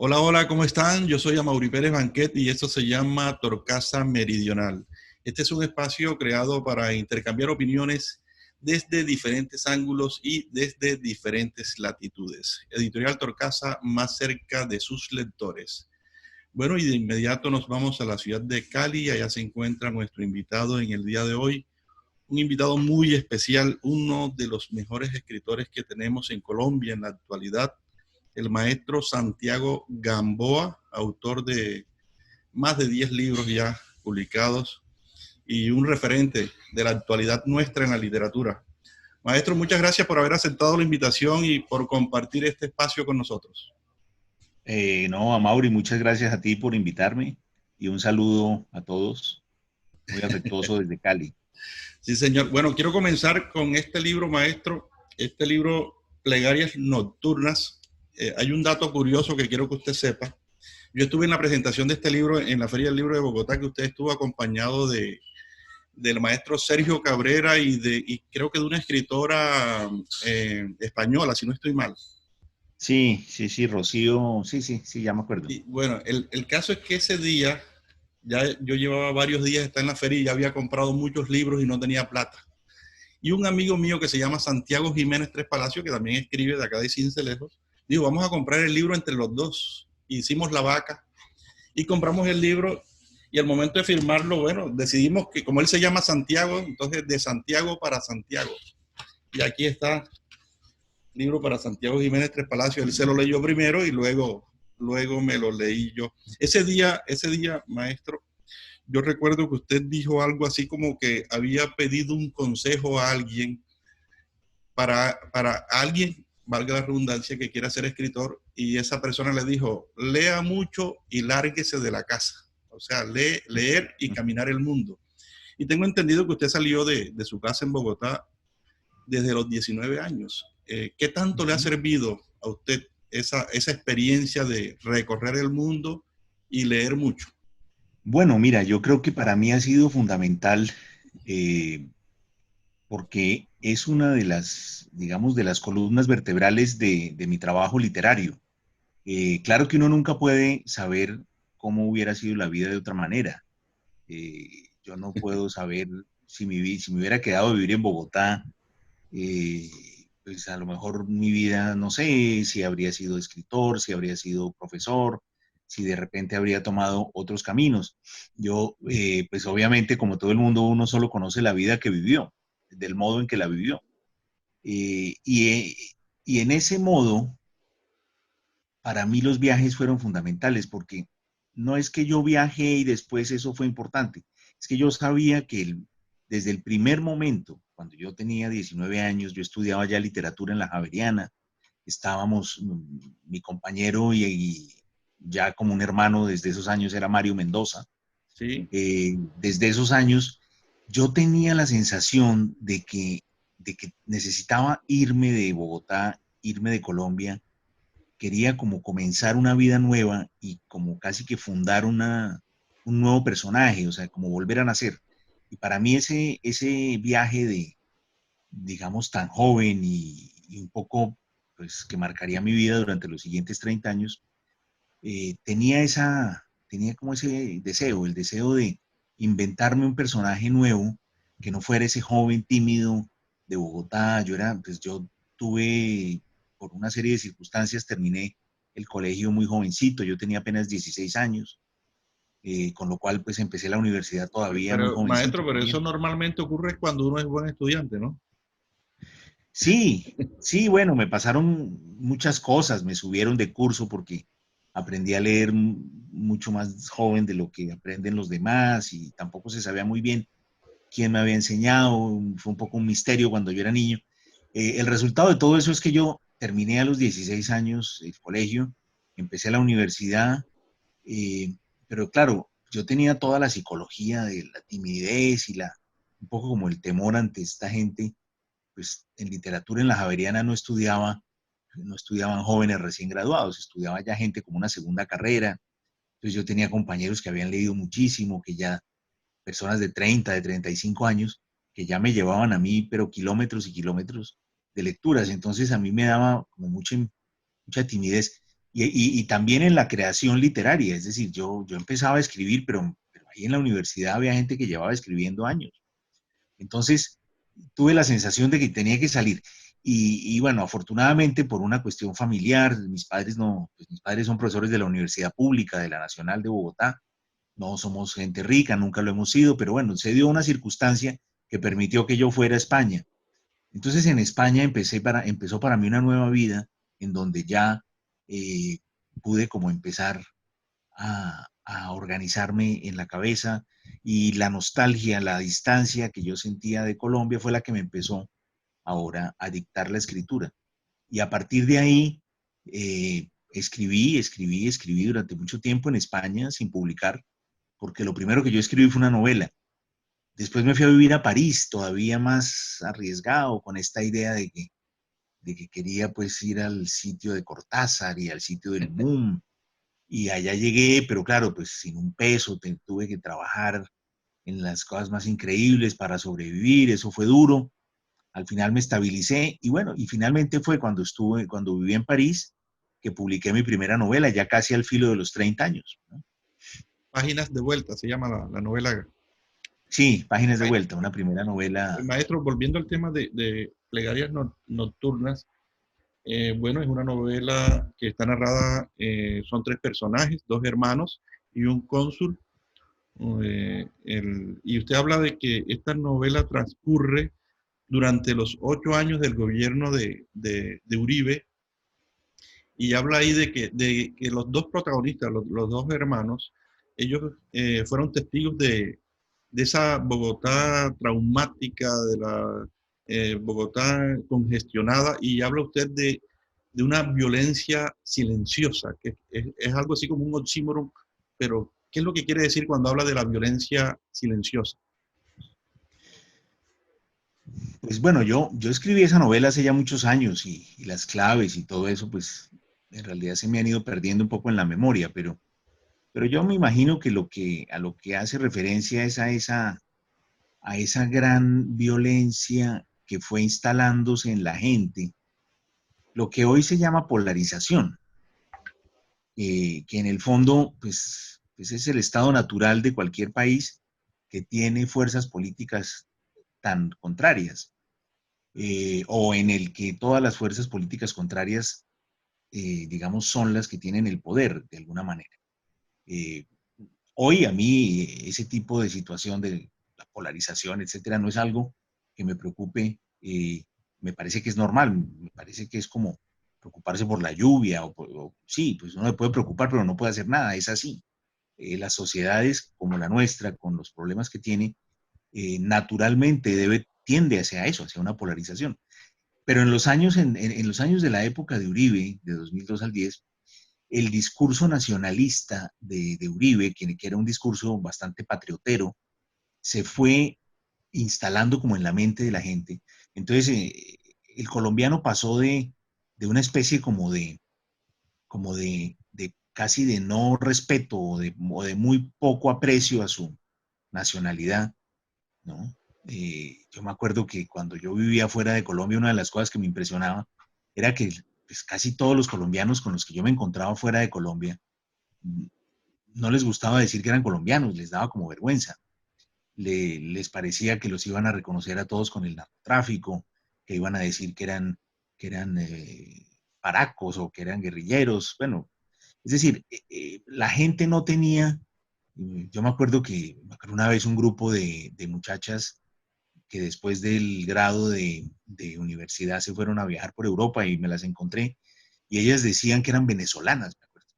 Hola, hola, ¿cómo están? Yo soy Amaury Pérez Banquet y esto se llama Torcasa Meridional. Este es un espacio creado para intercambiar opiniones desde diferentes ángulos y desde diferentes latitudes. Editorial Torcasa, más cerca de sus lectores. Bueno, y de inmediato nos vamos a la ciudad de Cali. Allá se encuentra nuestro invitado en el día de hoy. Un invitado muy especial, uno de los mejores escritores que tenemos en Colombia en la actualidad, el maestro Santiago Gamboa, autor de más de 10 libros ya publicados y un referente de la actualidad nuestra en la literatura. Maestro, muchas gracias por haber aceptado la invitación y por compartir este espacio con nosotros. No, Amaury, muchas gracias a ti por invitarme y un saludo a todos, muy afectuoso desde Cali. Sí, señor. Bueno, quiero comenzar con este libro, maestro, este libro, Plegarias Nocturnas. Hay un dato curioso que quiero que usted sepa. Yo estuve en la presentación de este libro en la Feria del Libro de Bogotá, que usted estuvo acompañado del maestro Sergio Cabrera y creo que de una escritora española, si no estoy mal. Sí, sí, sí, Rocío, sí, sí, sí, ya me acuerdo. Y bueno, el caso es que ese día, ya yo llevaba varios días estar en la feria y ya había comprado muchos libros y no tenía plata. Y un amigo mío que se llama Santiago Jiménez Tres Palacios, que también escribe de acá de Cincelejos, dijo, vamos a comprar el libro entre los dos. Hicimos la vaca y compramos el libro y al momento de firmarlo, bueno, decidimos que como él se llama Santiago, entonces de Santiago para Santiago. Y aquí está, libro para Santiago Jiménez Tres Palacios. Él se lo leyó primero y luego me lo leí yo. Ese día, maestro, yo recuerdo que usted dijo algo así como que había pedido un consejo a alguien para alguien, valga la redundancia, que quiera ser escritor, y esa persona le dijo, lea mucho y lárguese de la casa. O sea, leer y caminar el mundo. Y tengo entendido que usted salió de su casa en Bogotá desde los 19 años. ¿Qué tanto le ha Ujú. servido a usted esa experiencia de recorrer el mundo y leer mucho? Bueno, mira, yo creo que para mí ha sido fundamental eh, porque es una de las, digamos, de las columnas vertebrales de mi trabajo literario. Claro que uno nunca puede saber cómo hubiera sido la vida de otra manera. Yo no puedo saber si me hubiera quedado a vivir en Bogotá, eh, pues a lo mejor mi vida, no sé si habría sido escritor, si habría sido profesor, si de repente habría tomado otros caminos. Yo, pues obviamente, como todo el mundo, uno solo conoce la vida que vivió, del modo en que la vivió. Eh, y, eh, y en ese modo, para mí los viajes fueron fundamentales porque no es que yo viajé y después eso fue importante, es que yo sabía que desde el primer momento, cuando yo tenía 19 años, yo estudiaba ya literatura en la Javeriana, estábamos, mi compañero y ya como un hermano desde esos años era Mario Mendoza. Sí. Desde esos años yo tenía la sensación de que necesitaba irme de Bogotá, irme de Colombia, quería como comenzar una vida nueva y como casi que fundar un nuevo personaje, o sea, como volver a nacer. Y para mí ese viaje de, digamos, tan joven y un poco, pues, que marcaría mi vida durante los siguientes 30 años, tenía como ese deseo, el deseo de inventarme un personaje nuevo que no fuera ese joven tímido de Bogotá. Pues yo tuve, por una serie de circunstancias, terminé el colegio muy jovencito, yo tenía apenas 16 años, con lo cual pues empecé la universidad todavía muy Pero, jovencito maestro, pero eso también. normalmente ocurre cuando uno es buen estudiante, ¿no? Sí, sí, bueno, me pasaron muchas cosas, me subieron de curso porque aprendí a leer mucho más joven de lo que aprenden los demás y tampoco se sabía muy bien quién me había enseñado, fue un poco un misterio cuando yo era niño. El resultado de todo eso es que yo terminé a los 16 años el colegio, empecé la universidad, eh, pero claro, yo tenía toda la psicología de la timidez y un poco como el temor ante esta gente pues en literatura en la Javeriana no estudiaban jóvenes recién graduados, estudiaba ya gente como una segunda carrera. Entonces yo tenía compañeros que habían leído muchísimo, que ya personas de 30, de 35 años, que ya me llevaban a mí, pero kilómetros y kilómetros de lecturas. Entonces a mí me daba como mucha timidez. y también en la creación literaria, es decir, yo empezaba a escribir, pero ahí en la universidad había gente que llevaba escribiendo años. Entonces, tuve la sensación de que tenía que salir. Y bueno, afortunadamente por una cuestión familiar, mis padres no, pues mis padres son profesores de la Universidad Pública de la Nacional de Bogotá, no somos gente rica, nunca lo hemos sido, pero bueno, se dio una circunstancia que permitió que yo fuera a España. Entonces en España empezó para mí una nueva vida en donde ya eh, pude como empezar a organizarme en la cabeza y la nostalgia, la distancia que yo sentía de Colombia fue la que me empezó ahora a dictar la escritura. Y a partir de ahí escribí durante mucho tiempo en España sin publicar, porque lo primero que yo escribí fue una novela. Después me fui a vivir a París, todavía más arriesgado, con esta idea de que quería pues ir al sitio de Cortázar y al sitio del Boom. Y allá llegué, pero claro, pues sin un peso, tuve que trabajar en las cosas más increíbles para sobrevivir, eso fue duro. Al final me estabilicé y bueno, y finalmente fue cuando viví en París, que publiqué mi primera novela, ya casi al filo de los 30 años, ¿no? Páginas de vuelta, se llama la novela. Sí, Páginas de vuelta, una primera novela. Maestro, volviendo al tema de Plegarias Nocturnas, bueno, es una novela que está narrada, son tres personajes, dos hermanos y un cónsul. Y usted habla de que esta novela transcurre durante los 8 años del gobierno de Uribe, y habla ahí de que los dos protagonistas, los dos hermanos, ellos fueron testigos de esa Bogotá traumática, de la Bogotá congestionada, y habla usted de una violencia silenciosa, que es algo así como un oxímoron, pero ¿qué es lo que quiere decir cuando habla de la violencia silenciosa? Pues bueno, yo escribí esa novela hace ya muchos años y las claves y todo eso, pues en realidad se me han ido perdiendo un poco en la memoria, pero yo me imagino que, a lo que hace referencia es a esa gran violencia que fue instalándose en la gente, lo que hoy se llama polarización, que en el fondo pues es el estado natural de cualquier país que tiene fuerzas políticas tan contrarias, o en el que todas las fuerzas políticas contrarias, digamos, son las que tienen el poder de alguna manera. Eh, Hoy a mí ese tipo de situación de la polarización, etcétera, no es algo que me preocupe. Me parece que es normal, me parece que es como preocuparse por la lluvia, sí, pues uno se puede preocupar, pero no puede hacer nada, es así. Las sociedades como la nuestra, con los problemas que tiene, naturalmente tiende hacia eso, hacia una polarización. Pero en los años de la época de Uribe, de 2002 al 10, el discurso nacionalista de Uribe, que era un discurso bastante patriotero, se fue instalando como en la mente de la gente. Entonces, el colombiano pasó de una especie como de casi de no respeto o de muy poco aprecio a su nacionalidad, ¿no? Yo me acuerdo que cuando yo vivía fuera de Colombia, una de las cosas que me impresionaba era que pues, casi todos los colombianos con los que yo me encontraba fuera de Colombia no les gustaba decir que eran colombianos, les daba como vergüenza. Les parecía que los iban a reconocer a todos con el narcotráfico, que iban a decir que eran paracos o que eran guerrilleros. Bueno, es decir, la gente no tenía. Yo me acuerdo una vez un grupo de muchachas que después del grado de universidad se fueron a viajar por Europa y me las encontré y ellas decían que eran venezolanas, me acuerdo,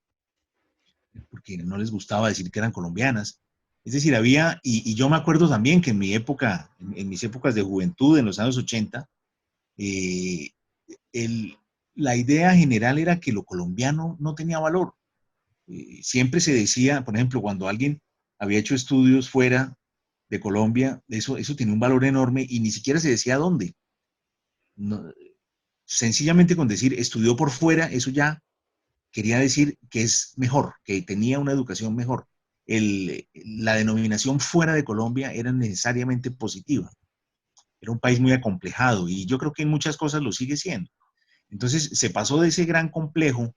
porque no les gustaba decir que eran colombianas. Es decir, y yo me acuerdo también que en mi época, en mis épocas de juventud, en los años 80, eh, el, la idea general era que lo colombiano no tenía valor. Siempre se decía, por ejemplo, cuando alguien había hecho estudios fuera de Colombia, eso tiene un valor enorme y ni siquiera se decía dónde. No, sencillamente con decir estudió por fuera, eso ya quería decir que es mejor, que tenía una educación mejor. La denominación fuera de Colombia era necesariamente positiva. Era un país muy acomplejado y yo creo que en muchas cosas lo sigue siendo. Entonces se pasó de ese gran complejo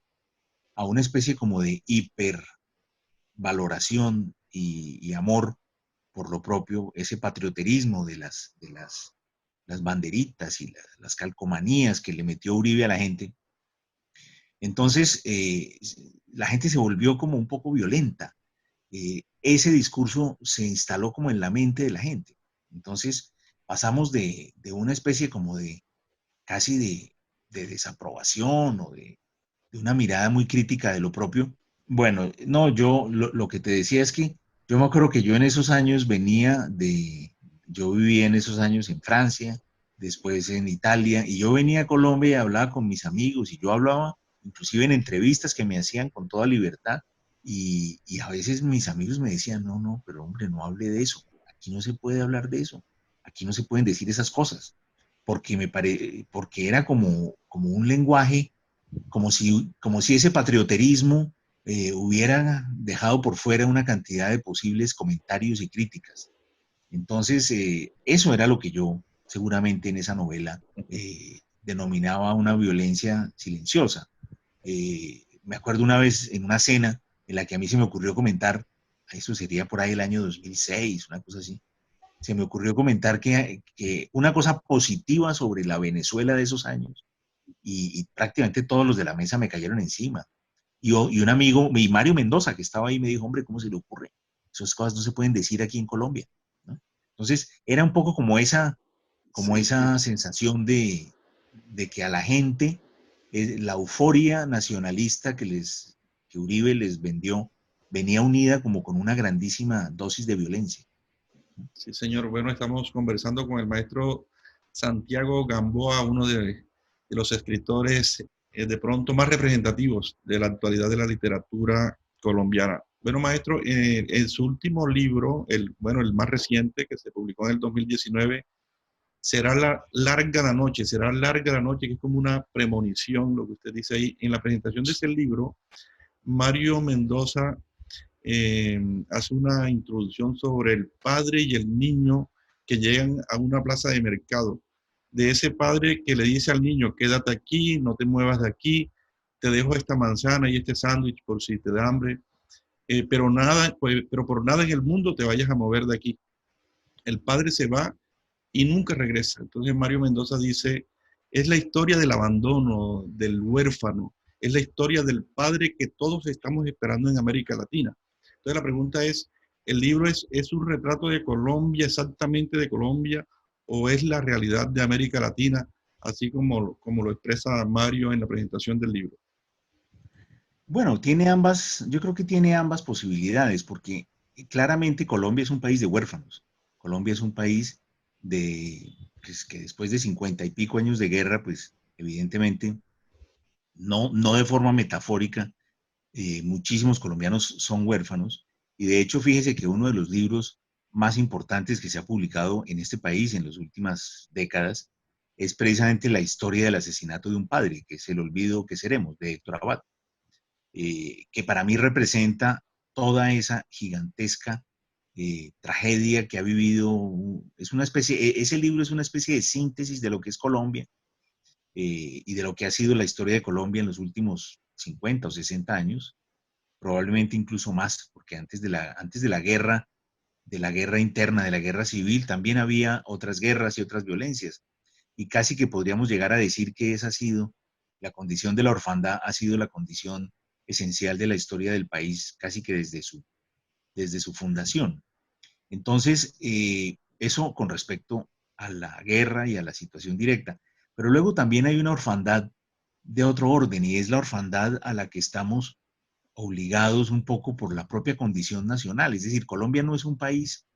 a una especie como de hipervaloración y amor por lo propio, ese patrioterismo de las banderitas y las calcomanías que le metió Uribe a la gente. Entonces, la gente se volvió como un poco violenta. Ese discurso se instaló como en la mente de la gente. Entonces, pasamos de una especie como de casi de desaprobación o de una mirada muy crítica de lo propio. Bueno, no, yo lo que te decía es que yo me acuerdo que yo en esos años yo vivía en esos años en Francia, después en Italia, y yo venía a Colombia y hablaba con mis amigos, y yo hablaba inclusive en entrevistas que me hacían con toda libertad, y a veces mis amigos me decían, no, no, pero hombre, no hable de eso, aquí no se puede hablar de eso, aquí no se pueden decir esas cosas, porque era como un lenguaje como si ese patrioterismo hubiera dejado por fuera una cantidad de posibles comentarios y críticas. Entonces, eso era lo que yo seguramente en esa novela denominaba una violencia silenciosa. Me acuerdo una vez en una cena en la que a mí se me ocurrió comentar, eso sería por ahí el año 2006, una cosa así, se me ocurrió comentar que una cosa positiva sobre la Venezuela de esos años y prácticamente todos los de la mesa me cayeron encima. Y un amigo, y Mario Mendoza, que estaba ahí, me dijo, hombre, ¿cómo se le ocurre? Esas cosas no se pueden decir aquí en Colombia, ¿no? Entonces, era un poco como Sí, esa sensación de que a la gente, la euforia nacionalista que Uribe les vendió, venía unida como con una grandísima dosis de violencia. sí, señor. Bueno, estamos conversando con el maestro Santiago Gamboa, uno de los escritores de pronto más representativos de la actualidad de la literatura colombiana. Bueno, maestro, en su último libro, bueno, el más reciente que se publicó en el 2019, será larga la noche, que es como una premonición, lo que usted dice ahí. En la presentación de ese libro, Mario Mendoza eh, hace una introducción sobre el padre y el niño que llegan a una plaza de mercado. De ese padre que le dice al niño, quédate aquí, no te muevas de aquí, te dejo esta manzana y este sándwich por si te da hambre, pero nada, pero por nada en el mundo te vayas a mover de aquí. El padre se va y nunca regresa. Entonces Mario Mendoza dice, es la historia del abandono, del huérfano, es la historia del padre que todos estamos esperando en América Latina. Entonces la pregunta es, ¿el libro es un retrato de Colombia, exactamente de Colombia, o es la realidad de América Latina, así como lo expresa Mario en la presentación del libro? Bueno, yo creo que tiene ambas posibilidades, porque claramente Colombia es un país de huérfanos. Colombia es un país pues, que después de 50 y pico años de guerra, pues evidentemente, no de forma metafórica, muchísimos colombianos son huérfanos. Y de hecho, fíjese que uno de los libros más importantes que se ha publicado en este país en las últimas décadas es precisamente la historia del asesinato de un padre, que es El olvido que seremos, de Héctor Abad, que para mí representa toda esa gigantesca tragedia que ha vivido. Ese libro es una especie de síntesis de lo que es Colombia y de lo que ha sido la historia de Colombia en los últimos 50 o 60 años, probablemente incluso más, porque de la guerra interna, de la guerra civil, también había otras guerras y otras violencias. Y casi que podríamos llegar a decir que esa ha sido, la condición de la orfandad ha sido la condición esencial de la historia del país, casi que desde su fundación. Entonces, eso con respecto a la guerra y a la situación directa. Pero luego también hay una orfandad de otro orden y es la orfandad a la que estamos obligados un poco por la propia condición nacional. Es decir, Colombia no es un país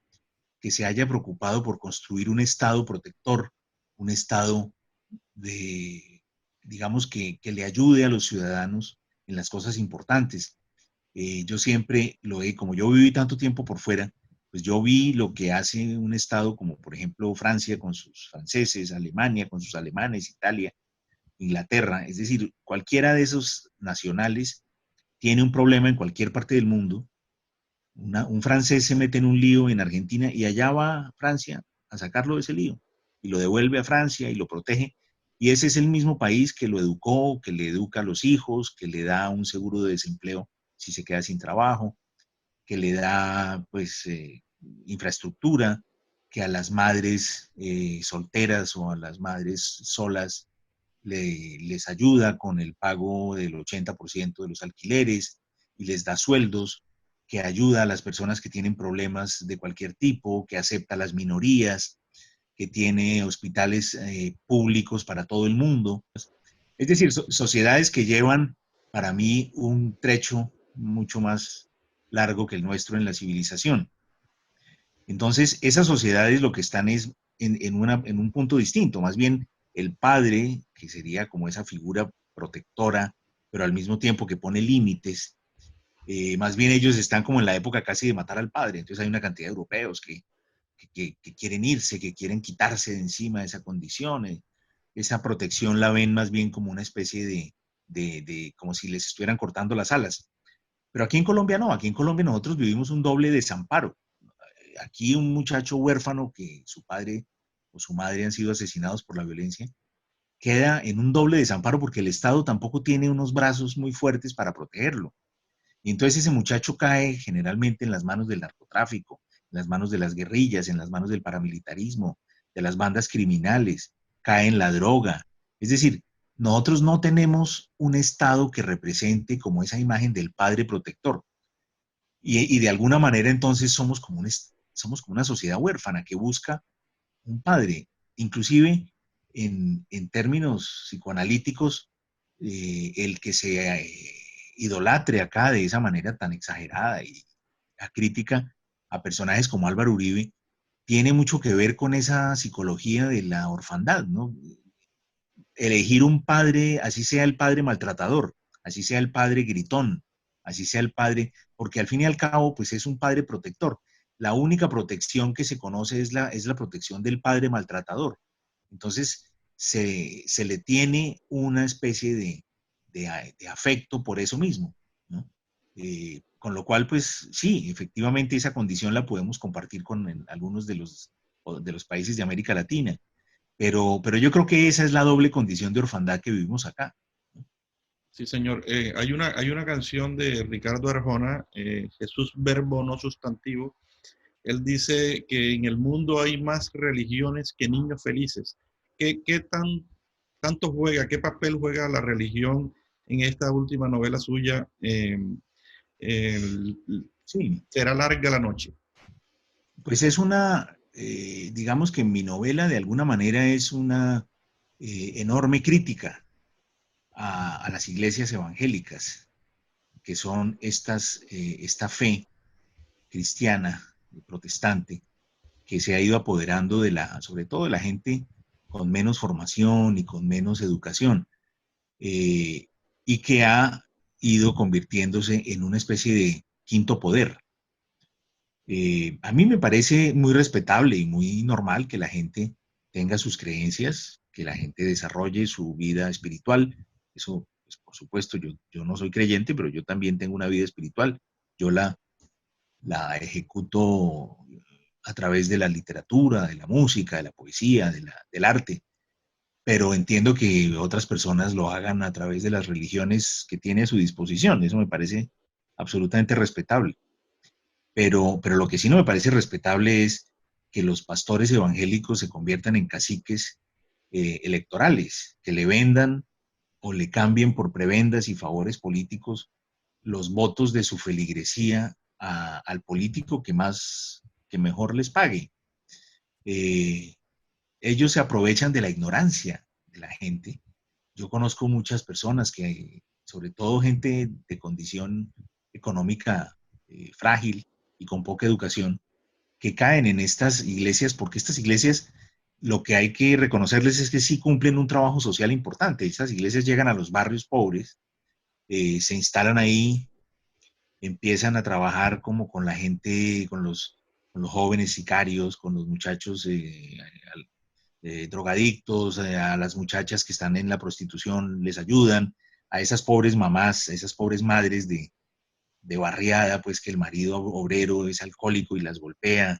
que se haya preocupado por construir un Estado protector, un Estado de, digamos, que le ayude a los ciudadanos en las cosas importantes. Yo siempre como yo viví tanto tiempo por fuera, pues yo vi lo que hace un Estado como por ejemplo Francia con sus franceses, Alemania con sus alemanes, Italia, Inglaterra, es decir, cualquiera de esos nacionales tiene un problema en cualquier parte del mundo. Un francés se mete en un lío en Argentina y allá va Francia a sacarlo de ese lío y lo devuelve a Francia y lo protege. Y ese es el mismo país que lo educó, que le educa a los hijos, que le da un seguro de desempleo si se queda sin trabajo, que le da pues infraestructura, que a las madres solteras o a las madres solas les ayuda con el pago del 80% de los alquileres y les da sueldos, que ayuda a las personas que tienen problemas de cualquier tipo, que acepta a las minorías, que tiene hospitales públicos para todo el mundo. Es decir, sociedades que llevan para mí un trecho mucho más largo que el nuestro en la civilización. Entonces, esas sociedades lo que están es en un punto distinto, más bien el padre, que sería como esa figura protectora, pero al mismo tiempo que pone límites, más bien ellos están como en la época casi de matar al padre. Entonces hay una cantidad de europeos que quieren irse, que quieren quitarse de encima de esa condición. Esa protección la ven más bien como una especie como si les estuvieran cortando las alas. Pero aquí en Colombia no, aquí en Colombia nosotros vivimos un doble desamparo. Aquí un muchacho huérfano que su padre o su madre han sido asesinados por la violencia, queda en un doble desamparo porque el Estado tampoco tiene unos brazos muy fuertes para protegerlo. Y entonces ese muchacho cae generalmente en las manos del narcotráfico, en las manos de las guerrillas, en las manos del paramilitarismo, de las bandas criminales, cae en la droga. Es decir, nosotros no tenemos un Estado que represente como esa imagen del padre protector. Y de alguna manera entonces somos como una sociedad huérfana que busca un padre. Inclusive en términos psicoanalíticos, el que se idolatre acá de esa manera tan exagerada y la crítica a personajes como Álvaro Uribe tiene mucho que ver con esa psicología de la orfandad, ¿no? Elegir un padre, así sea el padre maltratador, así sea el padre gritón, así sea el padre, porque al fin y al cabo, pues es un padre protector. La única protección que se conoce es la protección del padre maltratador. Entonces, se le tiene una especie de afecto por eso mismo, ¿no? Con lo cual, pues sí, efectivamente esa condición la podemos compartir con algunos de los países de América Latina, pero yo creo que esa es la doble condición de orfandad que vivimos acá. Sí, señor. Hay una canción de Ricardo Arjona, Jesús verbo no sustantivo. Él dice que en el mundo hay más religiones que niños felices. Tanto juega, qué papel juega la religión en esta última novela suya? El- Sí, Será larga la noche. pues es digamos que mi novela de alguna manera es una enorme crítica a las iglesias evangélicas, que son esta fe cristiana, protestante, que se ha ido apoderando sobre todo de la gente con menos formación y con menos educación, y que ha ido convirtiéndose en una especie de quinto poder. A mí me parece muy respetable y muy normal que la gente tenga sus creencias, que la gente desarrolle su vida espiritual. Eso, pues, por supuesto, yo no soy creyente, pero yo también tengo una vida espiritual. Yo la ejecuto a través de la literatura, de la música, de la poesía, del arte, pero entiendo que otras personas lo hagan a través de las religiones que tiene a su disposición. Eso me parece absolutamente respetable. Pero lo que sí no me parece respetable es que los pastores evangélicos se conviertan en caciques electorales, que le vendan o le cambien por prebendas y favores políticos los votos de su feligresía al político que mejor les pague. Eh, Ellos se aprovechan de la ignorancia de la gente. Yo conozco muchas personas sobre todo gente de condición económica frágil y con poca educación, que caen en estas iglesias, porque estas iglesias lo que hay que reconocerles es que sí cumplen un trabajo social importante. Estas iglesias llegan a los barrios pobres, se instalan ahí, empiezan a trabajar como con la gente, con los jóvenes sicarios, con los muchachos drogadictos, a las muchachas que están en la prostitución, les ayudan, a esas pobres mamás, a esas pobres madres de barriada, pues que el marido obrero es alcohólico y las golpea,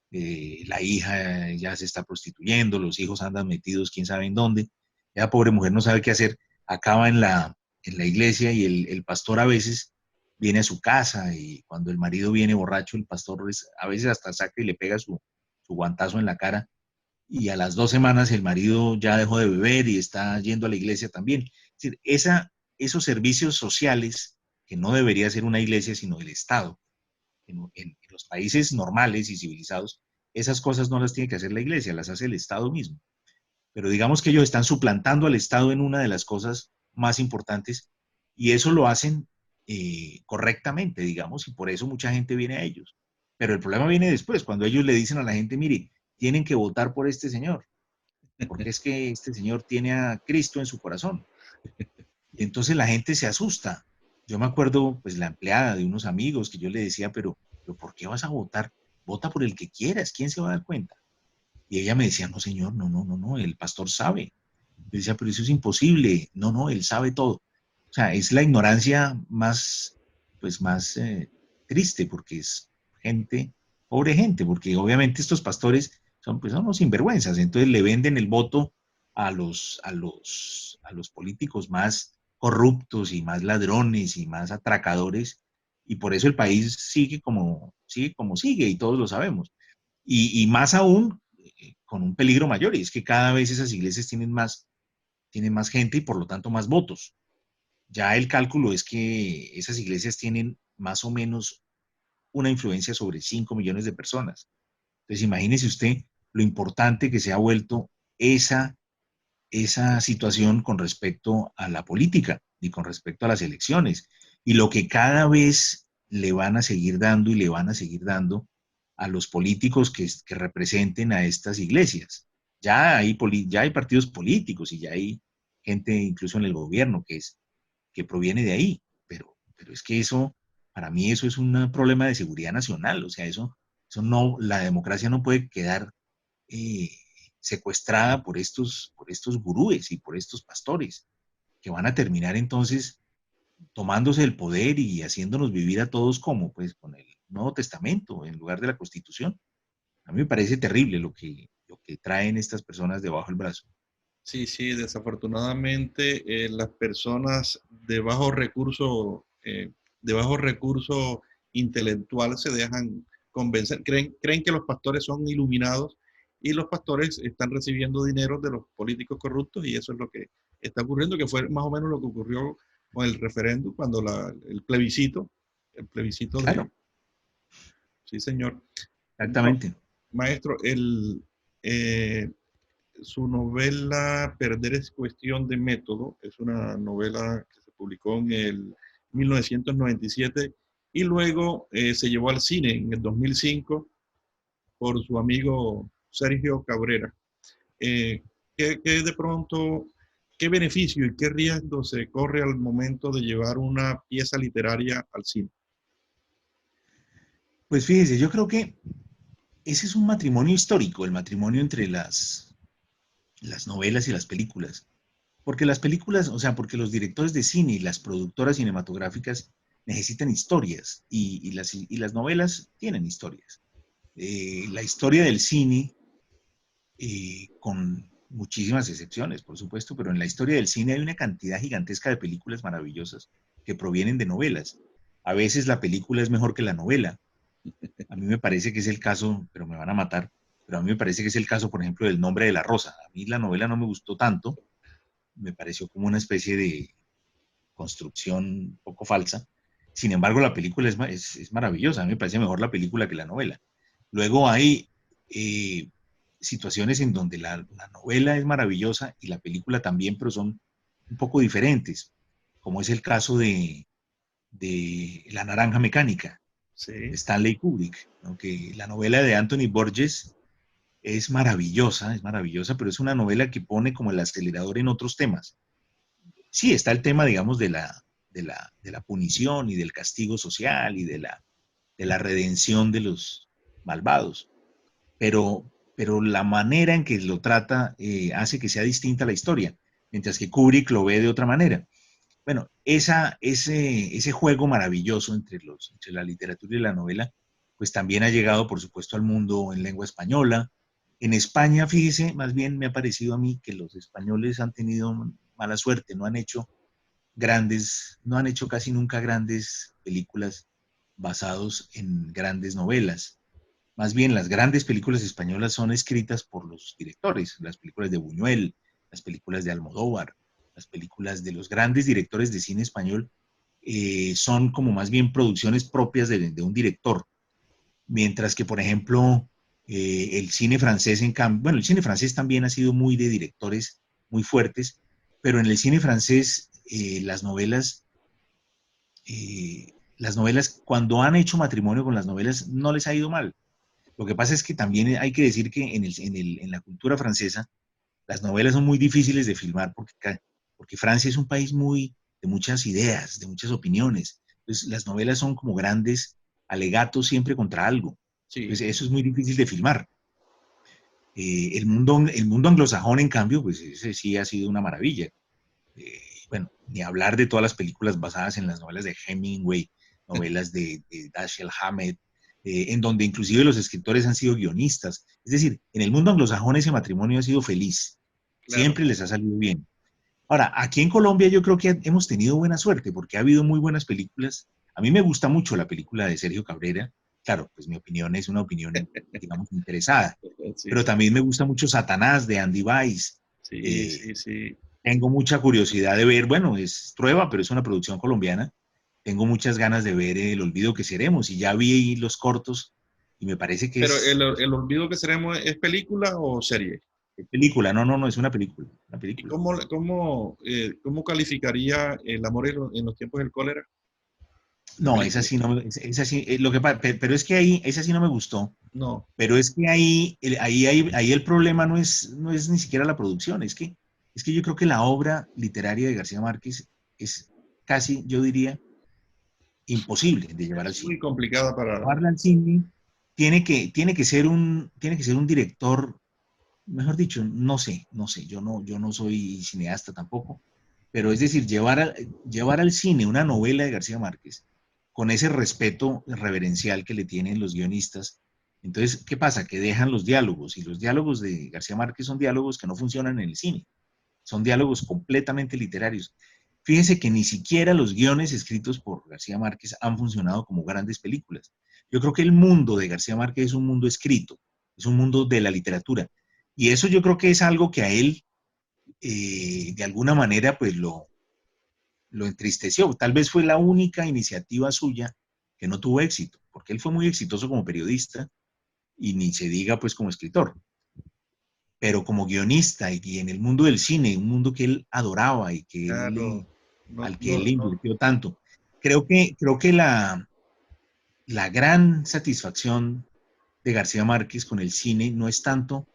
la hija ya se está prostituyendo, los hijos andan metidos quién sabe en dónde, esa pobre mujer no sabe qué hacer, acaba en la iglesia y el pastor a veces viene a su casa y cuando el marido viene borracho, el pastor a veces hasta saca y le pega su guantazo en la cara y a las 2 semanas el marido ya dejó de beber y está yendo a la iglesia también. Es decir, esos servicios sociales, que no debería ser una iglesia, sino el Estado, en los países normales y civilizados, esas cosas no las tiene que hacer la iglesia, las hace el Estado mismo. Pero digamos que ellos están suplantando al Estado en una de las cosas más importantes y eso lo hacen correctamente, digamos, y por eso mucha gente viene a ellos. Pero el problema viene después, cuando ellos le dicen a la gente, mire, tienen que votar por este señor, porque es que este señor tiene a Cristo en su corazón. Y entonces la gente se asusta. Yo me acuerdo, pues, la empleada de unos amigos que yo le decía, pero ¿por qué vas a votar? Vota por el que quieras, ¿quién se va a dar cuenta? Y ella me decía, no, señor, no, no, no, no, el pastor sabe. Yo decía, pero eso es imposible. No, no, él sabe todo. O sea, es la ignorancia más, pues, más triste, porque es gente, pobre gente, porque obviamente estos pastores son, pues, son unos sinvergüenzas. Entonces le venden el voto a los políticos más corruptos y más ladrones y más atracadores. Y por eso el país sigue como sigue, y todos lo sabemos. Y más aún con un peligro mayor, y es que cada vez esas iglesias tienen más gente y por lo tanto más votos. Ya el cálculo es que esas iglesias tienen más o menos una influencia sobre 5 millones de personas. Entonces imagínese usted lo importante que se ha vuelto esa, esa situación con respecto a la política y con respecto a las elecciones, y lo que cada vez le van a seguir dando y le van a seguir dando a los políticos que representen a estas iglesias. Ya hay partidos políticos y ya hay gente incluso en el gobierno que proviene de ahí, pero es que eso, para mí eso es un problema de seguridad nacional, o sea, eso no, la democracia no puede quedar eh, secuestrada por estos gurúes y por estos pastores, que van a terminar entonces tomándose el poder y haciéndonos vivir a todos como, pues, con el Nuevo Testamento en lugar de la Constitución. A mí me parece terrible lo que traen estas personas debajo del brazo. Sí, sí, desafortunadamente las personas de bajo recurso intelectual se dejan convencer, creen que los pastores son iluminados y los pastores están recibiendo dinero de los políticos corruptos y eso es lo que está ocurriendo, que fue más o menos lo que ocurrió con el referéndum, cuando el plebiscito de, Claro, sí señor. Bueno, exactamente. maestro, eh, su novela Perder es cuestión de método es una novela que se publicó en el 1997 y luego se llevó al cine en el 2005 por su amigo Sergio Cabrera. Eh, ¿qué de pronto, qué beneficio y qué riesgo se corre al momento de llevar una pieza literaria al cine? Pues fíjese, yo creo que ese es un matrimonio histórico, el matrimonio entre las novelas y las películas. Porque las películas, o sea, porque los directores de cine y las productoras cinematográficas necesitan historias y las novelas tienen historias. La historia del cine, con muchísimas excepciones, por supuesto, pero en la historia del cine hay una cantidad gigantesca de películas maravillosas que provienen de novelas. A veces la película es mejor que la novela. A mí me parece que es el caso, pero me van a matar, pero a mí me parece que es el caso, por ejemplo, del Nombre de la Rosa. A mí la novela no me gustó tanto, me pareció como una especie de construcción un poco falsa. Sin embargo, la película es maravillosa, a mí me parece mejor la película que la novela. Luego hay eh, situaciones en donde la novela es maravillosa y la película también, pero son un poco diferentes, como es el caso de La Naranja Mecánica, de Sí, Stanley Kubrick, ¿no? Que la novela de Anthony Borges es maravillosa, pero es una novela que pone como el acelerador en otros temas. Sí, está el tema, digamos, de la punición y del castigo social y de la redención de los malvados, pero la manera en que lo trata hace que sea distinta la historia, mientras que Kubrick lo ve de otra manera. Bueno, ese juego maravilloso entre la literatura y la novela, pues también ha llegado, por supuesto, al mundo en lengua española. En España, fíjese, más bien me ha parecido a mí que los españoles han tenido mala suerte, no han hecho casi nunca grandes películas basados en grandes novelas. Más bien, las grandes películas españolas son escritas por los directores, las películas de Buñuel, las películas de Almodóvar, las películas de los grandes directores de cine español, son como más bien producciones propias de un director. Mientras que, por ejemplo, el cine francés, en cambio, bueno, el cine francés también ha sido muy de directores muy fuertes, pero en el cine francés las novelas, cuando han hecho matrimonio con las novelas, no les ha ido mal. Lo que pasa es que también hay que decir que en la cultura francesa, las novelas son muy difíciles de filmar porque Francia es un país de muchas ideas, de muchas opiniones. Entonces, las novelas son como grandes alegatos siempre contra algo. Sí, Entonces, eso es muy difícil de filmar. El mundo anglosajón, en cambio, pues ese sí ha sido una maravilla. Bueno, ni hablar de todas las películas basadas en las novelas de Hemingway, novelas de Dashiell Hammett, en donde inclusive los escritores han sido guionistas. Es decir, en el mundo anglosajón ese matrimonio ha sido feliz, claro. siempre les ha salido bien. Ahora, aquí en Colombia yo creo que hemos tenido buena suerte porque ha habido muy buenas películas. A mí me gusta mucho la película de Sergio Cabrera. Claro, pues mi opinión es una opinión, digamos, interesada. Sí, Pero sí, también me gusta mucho Satanás de Andy Weiss. sí, Eh, sí, sí. Tengo mucha curiosidad de ver, bueno, es prueba, pero es una producción colombiana. Tengo muchas ganas de ver El olvido que seremos y ya vi los cortos y me parece que Pero pues, el olvido que seremos, ¿es película o serie? es película. No, no, no, es una ¿Y película. cómo calificaría el amor en los tiempos del cólera? La No, esa película. sí no, esa sí, pero es que ahí, esa sí no me gustó. No. Pero es que ahí el problema no es ni siquiera la producción, es que yo creo que la obra literaria de García Márquez es casi, yo diría, imposible de llevar al Es muy cine. complicada para... Llevarla al cine tiene que ser un director, mejor dicho, no sé, yo no soy cineasta tampoco, pero es decir, llevar al cine una novela de García Márquez con ese respeto reverencial que le tienen los guionistas. Entonces, ¿qué pasa? Que dejan los diálogos y los diálogos de García Márquez son diálogos que no funcionan en el cine, son diálogos completamente literarios. Fíjense que ni siquiera los guiones escritos por García Márquez han funcionado como grandes películas. Yo creo que el mundo de García Márquez es un mundo escrito, es un mundo de la literatura. Y eso yo creo que es algo que a él, de alguna manera, pues lo entristeció. Tal vez fue la única iniciativa suya que no tuvo éxito, porque él fue muy exitoso como periodista y ni se diga pues como escritor, pero como guionista y en el mundo del cine, un mundo que él adoraba y Claro, no, al que él no, le no, invirtió tanto. Creo que la gran satisfacción de García Márquez con el cine no es tanto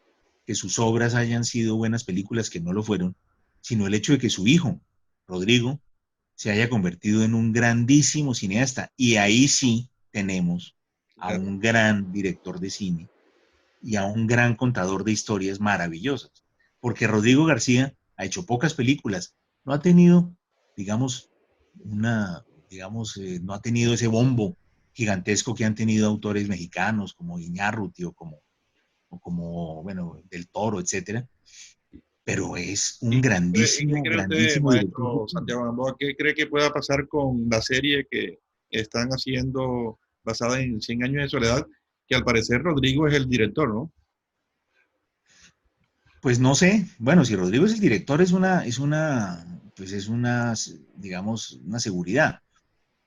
que sus obras hayan sido buenas películas, que no lo fueron, sino el hecho de que su hijo, Rodrigo, se haya convertido en un grandísimo cineasta. Y ahí sí tenemos a claro. un gran director de cine y a un gran contador de historias maravillosas. Porque Rodrigo García ha hecho pocas películas, no ha tenido, digamos, no ha tenido ese bombo gigantesco que han tenido autores mexicanos como Iñárritu bueno, Del Toro, etcétera, pero es un Y qué grandísimo, cree usted, grandísimo director de maestro cine. Santiago Gamboa? ¿Qué cree que pueda pasar con la serie que están haciendo basada en Cien años de soledad? Que al parecer Rodrigo es el director, ¿no? Pues no sé, bueno, si Rodrigo es el director pues es una, digamos, una seguridad,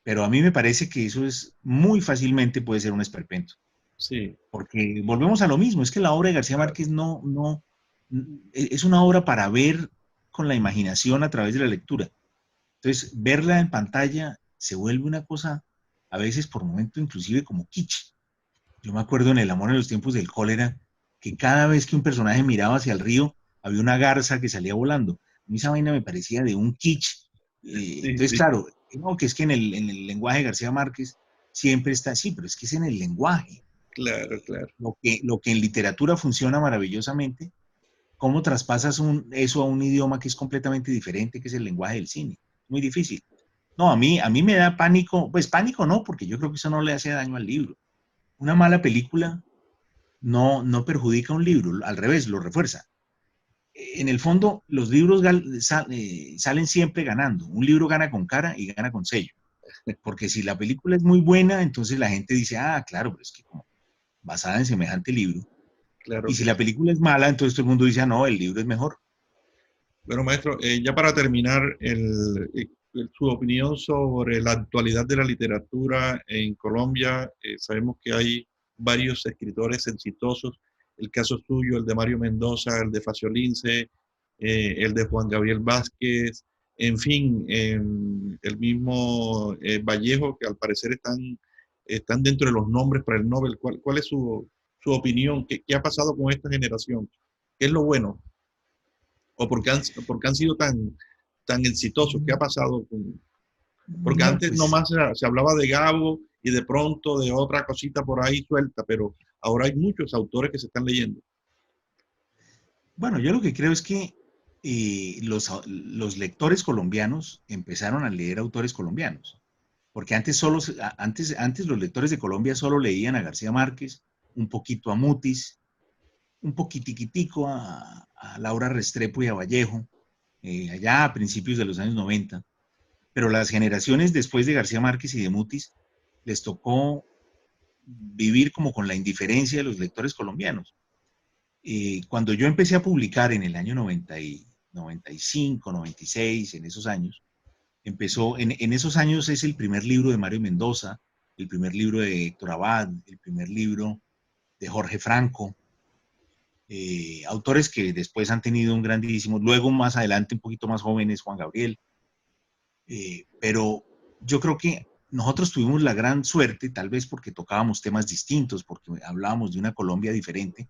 pero a mí me parece que eso es muy fácilmente puede ser un esperpento, Sí, porque volvemos a lo mismo, es que la obra de García Márquez es una obra para ver con la imaginación a través de la lectura. Entonces, verla en pantalla se vuelve una cosa, a veces por momento inclusive como kitsch. Yo me acuerdo en El amor en los tiempos del cólera, que cada vez que un personaje miraba hacia el río, había una garza que salía volando. A mí esa vaina me parecía de un kitsch. sí, Entonces, sí, claro, no, que es que en el lenguaje de García Márquez siempre está así, pero es que es en el lenguaje. claro, claro. Lo que en literatura funciona maravillosamente, ¿cómo traspasas eso a un idioma que es completamente diferente, que es el lenguaje del cine? Muy difícil. No, a mí me da pánico, pues pánico no, porque yo creo que eso no le hace daño al libro. Una mala película no perjudica un libro, al revés, lo refuerza. En el fondo, los libros salen siempre ganando. Un libro gana con cara y gana con sello. Porque si la película es muy buena, entonces la gente dice, ah, claro, pero es que como basada en semejante libro. Claro Y si que la sí. película es mala, entonces todo el mundo dice, ah, no, el libro es mejor. Bueno, maestro, ya para terminar, su opinión sobre la actualidad de la literatura en Colombia. Sabemos que hay varios escritores exitosos, el caso suyo, el de Mario Mendoza, el de Faciolince, el de Juan Gabriel Vázquez, en fin, el mismo Vallejo, que al parecer están dentro de los nombres para el Nobel. ¿Cuál es su opinión? ¿Qué ha pasado con esta generación? ¿Qué es lo bueno? ¿O por qué han sido tan exitosos? ¿Qué ha pasado porque No, antes pues, nomás se hablaba de Gabo y de pronto de otra cosita por ahí suelta, pero ahora hay muchos autores que se están leyendo. bueno, yo lo que creo es que los lectores colombianos empezaron a leer autores colombianos. Porque antes los lectores de Colombia solo leían a García Márquez, un poquito a Mutis, un poquitiquitico a Laura Restrepo y a Vallejo, allá a principios de los años 90. Pero las generaciones después de García Márquez y de Mutis les tocó vivir como con la indiferencia de los lectores colombianos. Cuando yo empecé a publicar en el año 95, 96, en esos años, en esos años es el primer libro de Mario Mendoza, el primer libro de Héctor Abad, el primer libro de Jorge Franco, autores que después han tenido un grandísimo, luego más adelante un poquito más jóvenes, Juan Gabriel, pero yo creo que nosotros tuvimos la gran suerte, tal vez porque tocábamos temas distintos, porque hablábamos de una Colombia diferente,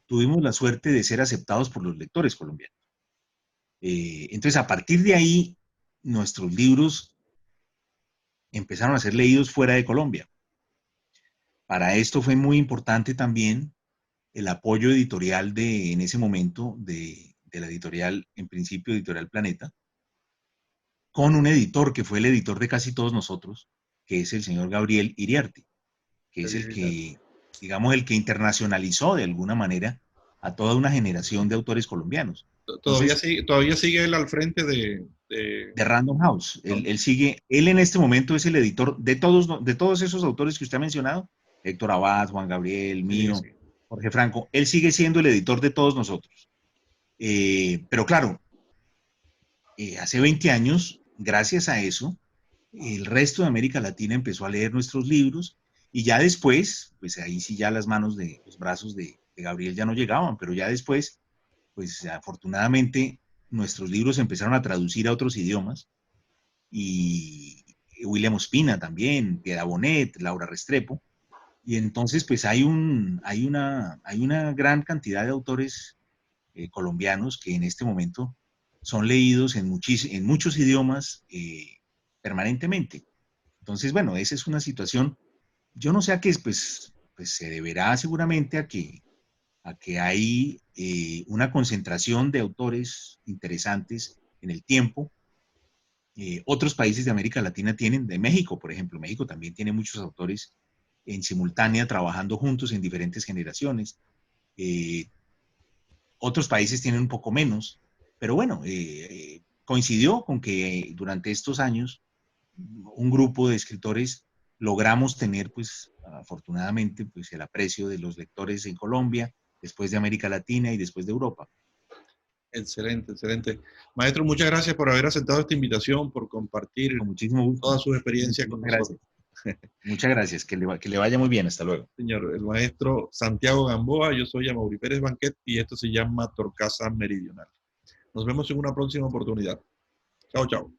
tuvimos la suerte de ser aceptados por los lectores colombianos. Entonces, a partir de ahí, nuestros libros empezaron a ser leídos fuera de Colombia. Para esto fue muy importante también el apoyo editorial en ese momento, de la editorial, en principio Editorial Planeta, con un editor que fue el editor de casi todos nosotros, que es el señor Gabriel Iriarte, que es el que, digamos, el que internacionalizó de alguna manera a toda una generación de autores colombianos. Entonces, Todavía sigue él al frente de Random House, no, él sigue, él en este momento es el editor de todos esos autores que usted ha mencionado, Héctor Abad, Juan Gabriel, sí, mío, sí. Jorge Franco, él sigue siendo el editor de todos nosotros. Pero claro, hace 20 años, gracias a eso, el resto de América Latina empezó a leer nuestros libros y ya después, pues ahí sí ya las manos de los brazos de Gabriel ya no llegaban, pero ya después, pues afortunadamente nuestros libros empezaron a traducir a otros idiomas y William Ospina también, Piedra Bonet, Laura Restrepo, y entonces pues hay una gran cantidad de autores colombianos que en este momento son leídos en muchos idiomas permanentemente. Entonces, bueno, esa es una situación, yo no sé a qué, pues se deberá seguramente a que hay una concentración de autores interesantes en el tiempo. Otros países de América Latina tienen, de México, por ejemplo, México también tiene muchos autores en simultánea trabajando juntos en diferentes generaciones. Eh, Otros países tienen un poco menos, pero bueno, coincidió con que durante estos años un grupo de escritores logramos tener, pues, afortunadamente, pues, el aprecio de los lectores en Colombia, después de América Latina y después de Europa. Excelente, excelente. Maestro, muchas gracias por haber aceptado esta invitación, por compartir Con muchísimo gusto. todas sus experiencias Muchas con gracias. nosotros. Muchas gracias. Que le vaya muy bien. Hasta luego. Señor, el maestro Santiago Gamboa, yo soy Amaury Pérez Banquet y esto se llama Torcasa Meridional. Nos vemos en una próxima oportunidad. Chao, chao.